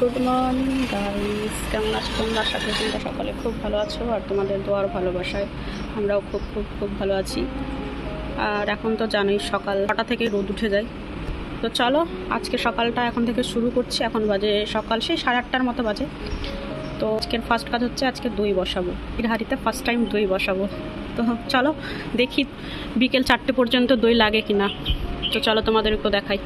Good morning guys, কেমন আছো তোমরা? আশা করি তোমরা সকালে খুব ভালো আছো আর তোমাদের দোয়ার ভালোবাসায় আমরাও খুব খুব খুব ভালো আছি। আর এখন তো জানোই সকাল 6টা থেকে রোদ উঠে যায়। তো চলো আজকে সকালটা এখন থেকে শুরু করছি। এখন বাজে সকাল সেই 8:30-র মতো বাজে। তো আজকের ফার্স্ট কাজ হচ্ছে আজকে দই বসাবো। এর হাঁড়িতে ফার্স্ট টাইম দই বসাবো। তো চলো দেখি বিকেল 4টে পর্যন্ত দই লাগে কিনা। তো চলো তোমাদেরকেও দেখাই।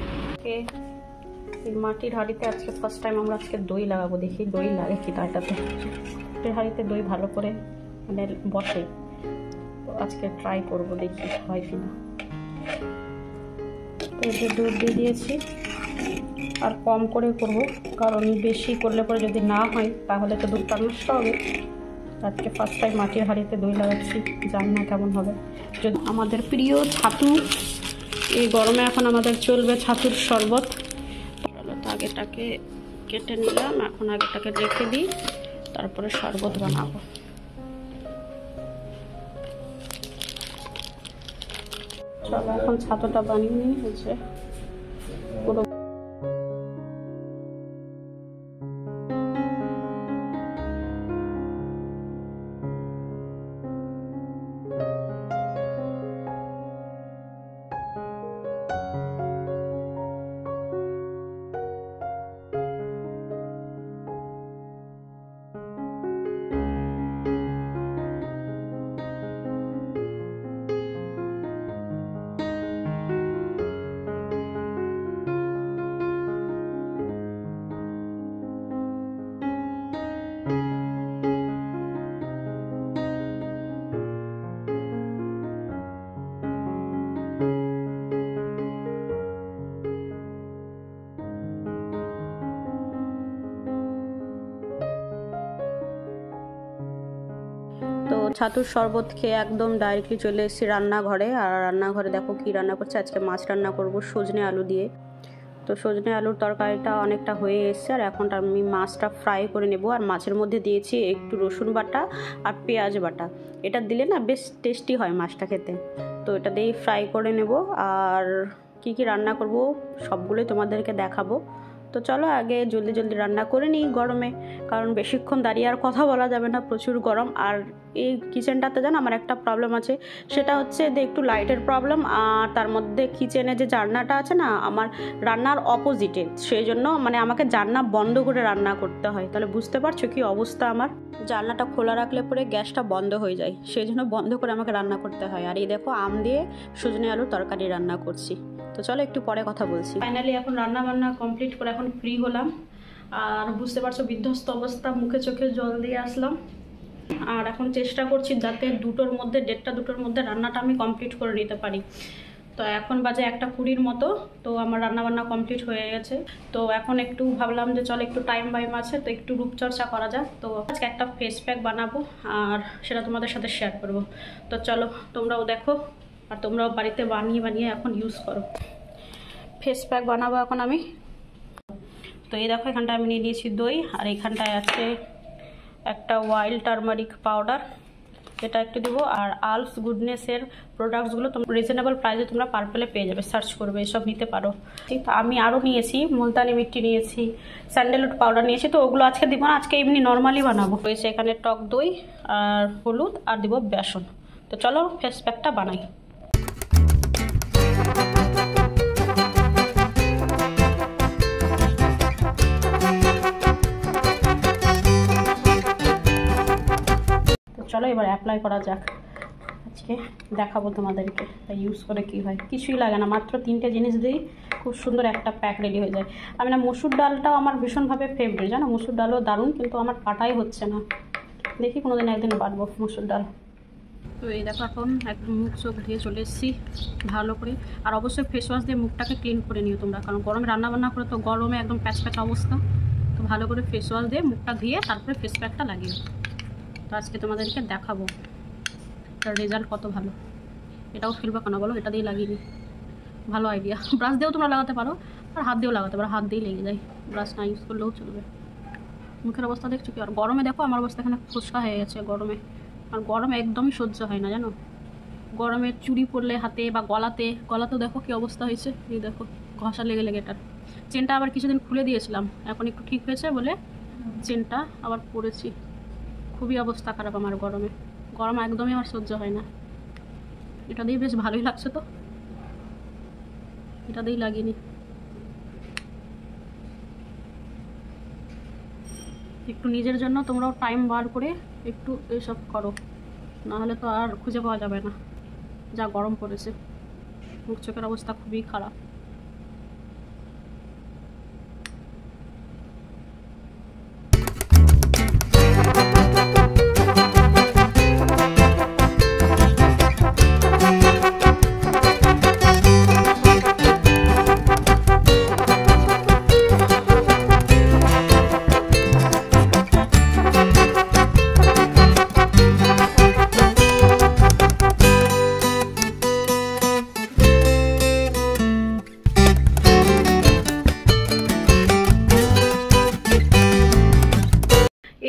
এই মাটির হাঁড়িতে আজকে ফার্স্ট টাইম আমরা আজকে দই লাগাবো, দেখি দই লাগে কি তাটাতে। মাটির হাঁড়িতে দই ভালো করে মানে বসে, তো আজকে ট্রাই করবো দেখি হয় কিনা। তো এই যে দুধ দিয়ে দিয়েছি, আর কম করে করব, কারণ বেশি করলে পরে যদি না হয় তাহলে তো দুধটা নষ্ট হবে। আজকে ফার্স্ট টাইম মাটির হাঁড়িতে দই লাগাচ্ছি, জানি না কেমন হবে। যদি আমাদের প্রিয় ছাতু, এই গরমে এখন আমাদের চলবে ছাতুর শরবত। আগেটাকে কেটে নিলাম, এখন আগেটাকে রেখে দিই, তারপরে শরবত বানাবো। চলো এখন ছাতুটা বানিয়ে নিই। হচ্ছে পুরো তো ছাতুর শরবত খেয়ে একদম ডাইরেক্টলি চলে এসেছি রান্নাঘরে। আর রান্নাঘরে দেখো কি রান্না করছে। আজকে মাছ রান্না করব সজনে আলু দিয়ে। তো সজনে আলুর তরকারিটা অনেকটা হয়ে এসছে, আর এখন আমি মাছটা ফ্রাই করে নেব। আর মাছের মধ্যে দিয়েছি একটু রসুন বাটা আর পেঁয়াজ বাটা। এটা দিলে না বেশ টেস্টি হয় মাছটা খেতে। তো এটা দিয়েই ফ্রাই করে নেব। আর কি কি রান্না করব সবগুলোই তোমাদেরকে দেখাবো। তো চলো আগে জলদি জলদি রান্না করে নিই গরমে, কারণ বেশিক্ষণ দাঁড়িয়ে আর কথা বলা যাবে না, প্রচুর গরম। আর এই কিচেনটাতে জানো আমার একটা প্রবলেম আছে, সেটা হচ্ছে যে একটু লাইটের প্রবলেম। আর তার মধ্যে কিচেনে যে জানলাটা আছে না আমার রান্নার অপোজিটে, সেই জন্য মানে আমাকে জানলা বন্ধ করে রান্না করতে হয়। তাহলে বুঝতে পারছো কি অবস্থা আমার। জানলাটা খোলা রাখলে পরে গ্যাসটা বন্ধ হয়ে যায়, সেই জন্য বন্ধ করে আমাকে রান্না করতে হয়। আর এই দেখো আম দিয়ে সজনে আলুর তরকারি রান্না করছি। তো চলো একটু পরে কথা বলছি। ফাইনালি এখন রান্না বান্না কমপ্লিট করে এখন ফ্রি হলাম। আর বুঝতে পারছো বিধ্বস্ত অবস্থা, মুখে চোখে জল দিয়ে আসলাম। আর এখন চেষ্টা করছি যাতে 1:30-2:00 মধ্যে রান্নাটা আমি কমপ্লিট করে নিতে পারি। তো এখন বাজে 1:20 মতো। তো আমার রান্না বান্না কমপ্লিট হয়ে গেছে। তো এখন একটু ভাবলাম যে চলো একটু টাইম আছে, তো একটু রূপচর্চা করা যাক। তো আজকে একটা ফেস প্যাক বানাবো, আর সেটা তোমাদের সাথে শেয়ার করব। তো চলো তোমরাও দেখো, আর তোমরাও বাড়িতে বানিয়ে বানিয়ে এখন ইউজ করো। ফেস প্যাক বানাবো এখন আমি। তো এই দেখো এখানটায় আমি নিয়ে নিয়েছি দই, আর এখানটায় আছে একটা ওয়াইল্ড টারমারিক পাউডার, এটা একটু দেবো। আর আলস গুডনেসের প্রোডাক্টসগুলো তোমরা রিজনেবল প্রাইসে তোমরা পার্পেলে পেয়ে যাবে, সার্চ করবে, এসব নিতে পারো। তো আমি আরও নিয়েছি মুলতানি মিট্টি নিয়েছি, স্যান্ডেলউড পাউডার নিয়েছি। তো ওগুলো আজকে দিব না, আজকে এমনি নর্মালি বানাবো। হয়েছে এখানে টক দই আর হলুদ আর দিব বেসন। তো চলো ফেস প্যাকটা বানাই। চলো এবার অ্যাপ্লাই করা যাক। আজকে দেখাবো তোমাদেরকে তাই ইউজ করে কি হয়। কিছুই লাগে না, মাত্র 3টে জিনিস দিয়েই খুব সুন্দর একটা প্যাক রেডি হয়ে যায়। আমি না মসুর ডালটাও আমার ভীষণভাবে ফেভারিট, জানো মসুর ডালও দারুণ, কিন্তু আমার কাটাই হচ্ছে না। দেখি কোনোদিন একদিন বাটবো মসুর ডাল। তো এই দেখো এখন একদম মুখ চোখ ধুয়ে চলে এসেছি ভালো করে। আর অবশ্যই ফেস ওয়াশ দিয়ে মুখটাকে ক্লিন করে নিও তোমরা, কারণ গরমে রান্নাবান্না করে তো গরমে একদম প্যাচ প্যাচ অবস্থা। তো ভালো করে ফেস ওয়াশ দিয়ে মুখটা ধুয়ে তারপরে ফেস প্যাকটা লাগিয়ে। তো আজকে তোমাদেরকে দেখাবো এটার রেজাল্ট কত ভালো। এটাও ফেলবা কেন বলো, এটা দিয়ে লাগিয়ে নিই। ভালো আইডিয়া। ব্রাশ দিয়েও তোমরা লাগাতে পারো, আর হাত দিয়েও লাগাতে পারো, হাত দিয়েই লেগে যায়, ব্রাশ না ইউজ করলেও চলবে। মুখের অবস্থা দেখছো কি? আর গরমে দেখো আমার অবস্থা এখানে ফোসকা হয়ে গেছে গরমে। আর গরমে একদমই সহ্য হয় না জানো। গরমে চুড়ি পরলে হাতে বা গলাতেও দেখো কি অবস্থা হয়েছে। এই দেখো ঘষা লেগে লেগে এটার। চেনটা আবার কিছুদিন খুলে দিয়েছিলাম, এখন একটু ঠিক হয়েছে বলে চেনটা আবার পরেছি। খুবই অবস্থা খারাপ আমার গরমে, গরম একদমই আমার সহ্য হয় না। এটা দিয়ে বেশ ভালোই লাগছে, তো এটা দিয়েই লাগিনি। একটু নিজের জন্য তোমরাও টাইম বার করে একটু এসব করো, নাহলে তো আর খুঁজে পাওয়া যাবে না। যা গরম পড়েছে, মুখ চোখের অবস্থা খুবই খারাপ।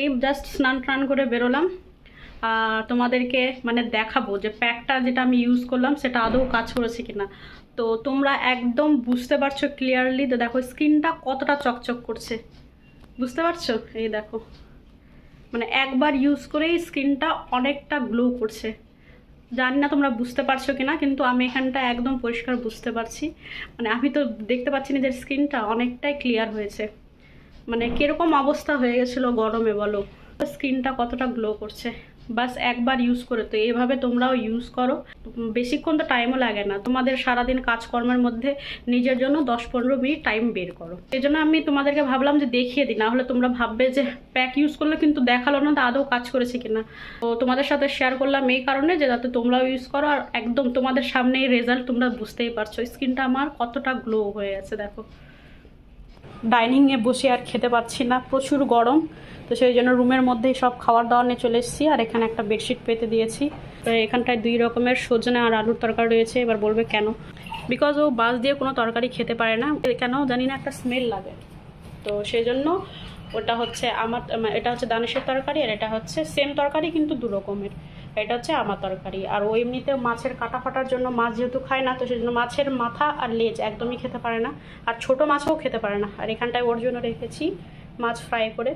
এই জাস্ট স্নান টান করে বেরোলাম, আর তোমাদেরকে মানে দেখাবো যে প্যাকটা যেটা আমি ইউজ করলাম সেটা আদৌ কাজ করেছে কিনা। তো তোমরা একদম বুঝতে পারছো ক্লিয়ারলি, তো দেখো স্কিনটা কতটা চকচক করছে, বুঝতে পারছো? এই দেখো, মানে একবার ইউজ করেই স্কিনটা অনেকটা গ্লো করছে। জানি না তোমরা বুঝতে পারছো কিনা, কিন্তু আমি এখানটা একদম পরিষ্কার বুঝতে পারছি। মানে আমি তো দেখতে পাচ্ছি নিজের স্কিনটা অনেকটাই ক্লিয়ার হয়েছে। মানে কিরকম অবস্থা হয়ে গেছিলো গরমে বলো, স্কিনটা কতটা গ্লো করছে বাস একবার ইউজ করে। তো এইভাবে তোমরাও ইউজ করো, বেশিক্ষণ তো টাইমও লাগে না, তোমাদের সারাদিন কাজকর্মের মধ্যে নিজের জন্য 10-15 মিনিট টাইম বের করো। এই জন্য আমি তোমাদেরকে ভাবলাম যে দেখিয়ে দিই, না হলে তোমরা ভাববে যে প্যাক ইউজ করলে কিন্তু দেখালো না তো আদৌ কাজ করেছে কিনা। তো তোমাদের সাথে শেয়ার করলাম এই কারণে যে যাতে তোমরাও ইউজ করো, আর একদম তোমাদের সামনেই রেজাল্ট তোমরা বুঝতেই পারছো স্কিনটা আমার কতটা গ্লো হয়ে গেছে। দেখো, ডাইনিংয়ে বসে আর খেতে পাচ্ছি না, প্রচুর গরম। তো সেই জন্য রুমের মধ্যেই সব খাবার দাবার নিয়ে চলে এসেছি, আর এখানে একটা বেডশিট পেতে দিয়েছি। তো এখানটায় 2 রকমের সজনে আর আলুর তরকারি রয়েছে। এবার বলবে কেন, বিকজ ও বাস দিয়ে কোনো তরকারি খেতে পারে না, কেন জানি না, একটা স্মেল লাগে। তো সেই জন্য ওটা হচ্ছে আমার, এটা হচ্ছে দানেশের তরকারি, আর এটা হচ্ছে সেম তরকারি কিন্তু 2 রকমের। এটা হচ্ছে আমার তরকারি। আর ও এমনিতে মাছের কাটা ফাটার জন্য, মাছ যেহেতু খায় না, তো সেই জন্য মাছের মাথা আর লেজ একদমই খেতে পারে না, আর ছোট মাছও খেতে পারে না। আর এখানটায় ওর জন্য রেখেছি মাছ ফ্রাই করে,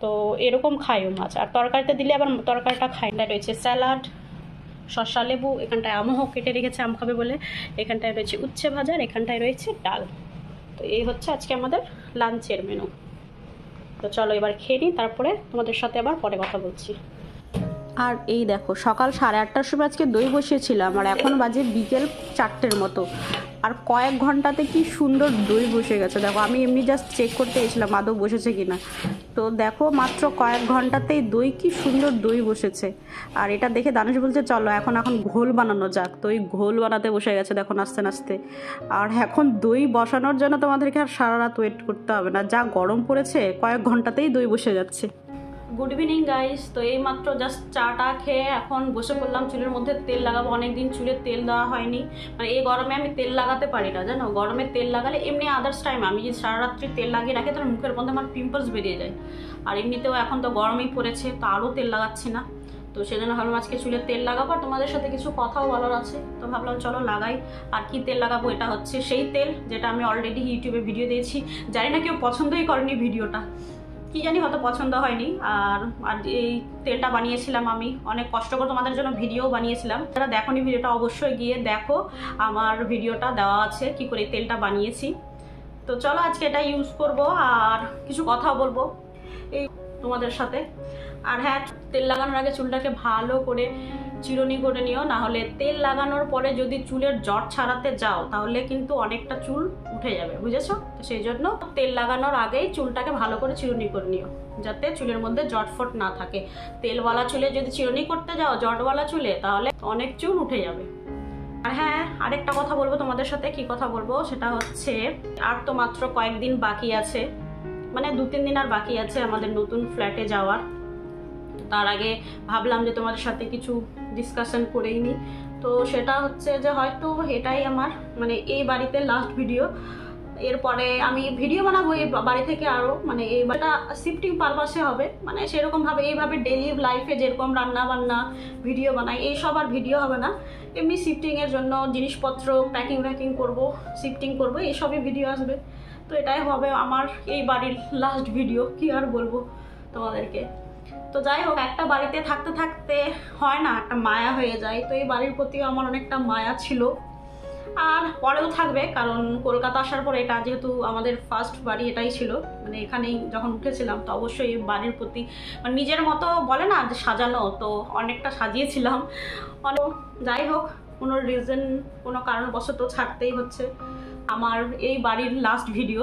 তো এরকম খায় ও মাছ। আর তরকারিতে দিলে আবার তরকারিটা খায় না। রয়েছে স্যালাড, শসা, লেবু, এখানটায় আমও কেটে রেখেছে আম খাবে বলে, এখানটায় রয়েছে উচ্ছে ভাজা, আর এখানটায় রয়েছে ডাল। তো এই হচ্ছে আজকে আমাদের লাঞ্চের মেনু। তো চলো এবার খেয়ে নিই, তারপরে তোমাদের সাথে আবার পরে কথা বলছি। আর এই দেখো, সকাল 8:30টার সময় আজকে দই বসিয়েছিলাম, আর এখন বাজে বিকেল 4টের মতো, আর কয়েক ঘন্টাতে কি সুন্দর দই বসে গেছে। দেখো, আমি এমনি জাস্ট চেক করতে এসেছিলাম আদৌ বসেছে কিনা, তো দেখো মাত্র কয়েক ঘন্টাতেই দই, কি সুন্দর দই বসেছে। আর এটা দেখে দানুষ বলছে চলো এখন ঘোল বানানো যাক। তো ওই ঘোল বানাতে বসে গেছে দেখো নাচতে নাচতে। আর এখন দই বসানোর জন্য তোমাদেরকে আর সারা রাত ওয়েট করতে হবে না, যা গরম পড়েছে কয়েক ঘন্টাতেই দই বসে যাচ্ছে। Good evening guys. তো এই মাত্র জাস্ট চাটা খেয়ে এখন বসে পড়লাম, চুলের মধ্যে তেল লাগাবো। অনেকদিন চুলে তেল দেওয়া হয়নি, মানে এই গরমে আমি তেল লাগাতে পারি না জানো। গরমে তেল লাগালে, এমনি আদার্স টাইম আমি যদি সারা রাত্রি তেল লাগিয়ে রাখি তাহলে মুখের মধ্যে আমার পিম্পলস বেরিয়ে যায়। আর এমনিতেও এখন তো গরমই পড়েছে, তো আরও তেল লাগাচ্ছি না। তো সেজন্য ভাবলাম আজকে চুলে তেল লাগাবো, আর তোমাদের সাথে কিছু কথাও বলার আছে, তো ভাবলাম চলো লাগাই। আর কি তেল লাগাবো, এটা হচ্ছে সেই তেল যেটা আমি অলরেডি ইউটিউবে ভিডিও দিয়েছি। জানি না কেউ পছন্দই করেনি ভিডিওটা, কি জানি হয়তো পছন্দ হয়নি। আর এই তেলটা বানিয়েছিলাম আমি অনেক কষ্ট করে, তোমাদের জন্য ভিডিও বানিয়েছিলাম। যারা দেখোনি ভিডিওটা অবশ্যই গিয়ে দেখো, আমার ভিডিওটা দেওয়া আছে কি করে তেলটা বানিয়েছি। তো চলো আজকে এটা ইউজ করব, আর কিছু কথা বলবো এই তোমাদের সাথে। আর হ্যাঁ, তেল লাগানোর আগে চুলটাকে ভালো করে চিরুনি করে নিও, না হলে তেল লাগানোর পরে যদি চুলের জট ছাড়াতে যাও তাহলে কিন্তু অনেকটা চুল উঠে যাবে, বুঝেছো? তো সেই জন্য তেল লাগানোর আগেই চুলটাকে ভালো করে চিরুনি করে নিও, যাতে চুলের মধ্যে জটফট না থাকে। তেলওয়ালা চুলে যদি চিরুনি করতে যাও জটওয়ালা চুলে, তাহলে অনেক চুল উঠে যাবে। আর হ্যাঁ, আরেকটা কথা বলবো তোমাদের সাথে। কি কথা বলবো সেটা হচ্ছে, আর তো মাত্র কয়েকদিন বাকি আছে, মানে 2-3 দিন আর বাকি আছে আমাদের নতুন ফ্ল্যাটে যাওয়ার। তার আগে ভাবলাম যে তোমাদের সাথে কিছু ডিসকাশন করেই নিই। তো সেটা হচ্ছে যে হয়তো এটাই আমার মানে এই বাড়িতে লাস্ট ভিডিও। এরপরে আমি ভিডিও বানাবো এই বাড়ি থেকে আরও, মানে এই বাড়িটা শিফটিং পারপাসে হবে, মানে সেরকমভাবে এইভাবে ডেইলি লাইফে যেরকম রান্না বান্না ভিডিও বানাই এইসব আর ভিডিও হবে না। এমনি শিফটিংয়ের জন্য জিনিসপত্র প্যাকিং করব, শিফটিং করব, এইসবই ভিডিও আসবে। তো এটাই হবে আমার এই বাড়ির লাস্ট ভিডিও, কি আর বলবো তোমাদেরকে। তো যাই হোক, একটা বাড়িতে থাকতে থাকতে হয় না, একটা মায়া হয়ে যায়। তো এই বাড়ির প্রতিও আমার অনেকটা মায়া ছিল, আর পরেও থাকবে, কারণ কলকাতা আসার পর এটা যেহেতু আমাদের ফার্স্ট বাড়ি এটাই ছিল, মানে এখানেই যখন উঠেছিলাম, তো অবশ্যই বাড়ির প্রতি মানে নিজের মতো বলে না যে সাজানো, তো অনেকটা সাজিয়েছিলাম। যাই হোক, কোনো রিজন, কোনো কারণবশত ছাড়তেই হচ্ছে আমার এই বাড়ির লাস্ট ভিডিও।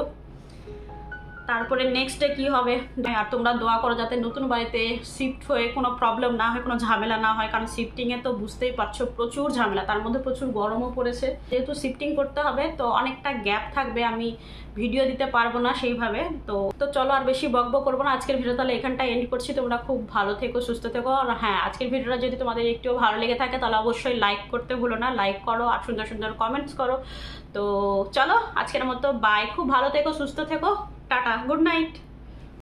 তারপরে নেক্সট ডে কী হবে, আর তোমরা দোয়া করো যাতে নতুন বাড়িতে শিফট হয়ে কোনো প্রবলেম না হয়, কোনো ঝামেলা না হয়, কারণ শিফটিংয়ে তো বুঝতেই পারছো প্রচুর ঝামেলা, তার মধ্যে প্রচুর গরমও পড়েছে। যেহেতু শিফটিং করতে হবে তো অনেকটা গ্যাপ থাকবে, আমি ভিডিও দিতে পারবো না সেইভাবে। তো চলো আর বেশি বকবক করবো না, আজকের ভিডিও তাহলে এখানটায় এন্ড করছি। তোমরা খুব ভালো থেকো, সুস্থ থেকো। আর হ্যাঁ, আজকের ভিডিওটা যদি তোমাদের একটুও ভালো লেগে থাকে তাহলে অবশ্যই লাইক করতে ভুলো না, লাইক করো আর সুন্দর সুন্দর কমেন্টস করো। তো চলো আজকের মতো বাই, খুব ভালো থেকো, সুস্থ থেকো, টাটা, গুড নাইট।